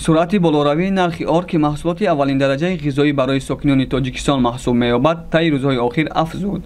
суръати болоравии нархи орд ки маҳсулоти аввалин дараҷаи ғизоӣ барои сокинони тоҷикистон маҳсуб меёбад таи рӯзҳои охир афзуд.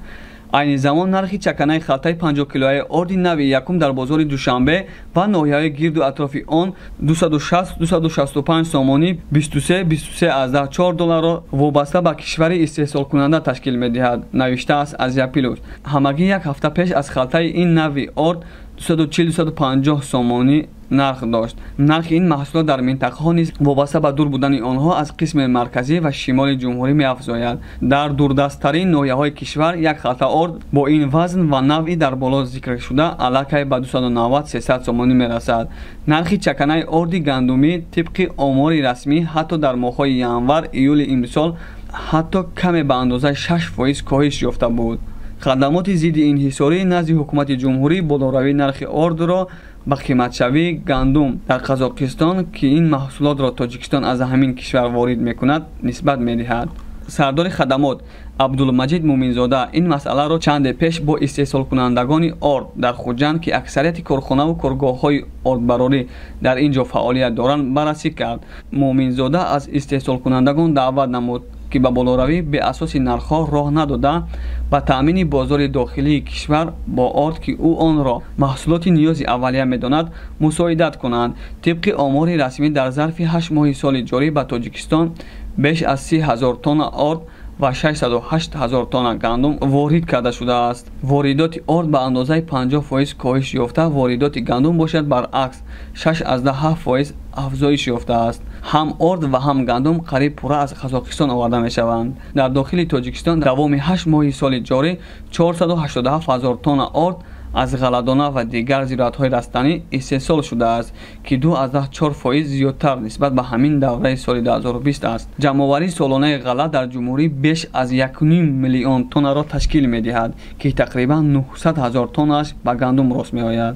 айни замон нархи чаканаи халтаи 50 килоаи орди нави якум дар бозори душанбе ва ноҳияҳои гирду атрофи он 260-265 сомонӣ 23-23.4 долларро вобаста ба кишвари истеҳсолкунанда ташкил медиҳад, навиштааст Азия Плюс. ҳамагӣ як ҳафта пеш аз халтаи ин нави орд 240-250 сомонӣ нарх дошт. нархи ин маҳсулот дар минтақаҳо низ вобаста ба дур будани онҳо аз қисми марказӣ ва шимоли ҷумҳурӣ меафзояд. дар дурдасттарин ноҳияҳои кишвар як халта орд бо ин вазн ва навъи дар боло зикршуда аллакай ба 290-300 сомонӣ мерасад. нархи чаканаи орди гандумӣ тибқи омори расмӣ ҳатто дар моҳҳои январ июли имсол ҳатто каме ба андозаи 6% коҳиш ёфта буд. хадамоти зидди инҳисорӣ назди ҳукумати ҷумҳурӣ болоравии нархи ордро ба қиматшавии гандум дар Қазоқистон ки ин маҳсулотро Тоҷикистон аз ҳамин кишвар ворид мекунад нисбат медиҳад. сардори хадамот Абдулмаҷид Муминзода ин масъаларо чанде пеш бо истеҳсолкунандагони орд дар Хуҷанд ки аксарияти корхонаву коргоҳҳои ордбарорӣ дар ин ҷо фаъолият доранд баррасӣ кард. Муминзода аз истеҳсолкунандагон даъват намуд ки ба болоравӣ беасоси нархҳо роҳ надода ба таъмини бозори дохилии кишвар бо орд ки ӯ онро маҳсулоти ниёзи аввалия медонад мусоидат кунанд. тибқи омори расмӣ дар зарфи 8 моҳи соли ҷорӣ ба Тоҷикистон беш аз 30 000 тонна орд ва 608 000 тонна гандум ворид карда шудааст. воридоти орд ба андозаи 50% коҳиш ёфта, воридоти гандум бошад баръакс 6.7% афзоиш ёфтааст. ҳам орд ва ҳам гандум қариб пурра аз Қазоқистон оварда мешаванд. дар дохили Тоҷикистон давоми 8 моҳи соли ҷорӣ 487 000 тонна орд аз ғаладона ва дигар зироатҳои растанӣ истеҳсол шудааст ки 2.4% зиёдтар нисбат ба ҳамин давраи соли 2020 аст. ҷамъоварии солонаи ғала дар ҷумҳурӣ беш аз 1.5 миллион тоннаро ташкил медиҳад ки тақрибан 900 000 тоннааш ба гандум рост меояд.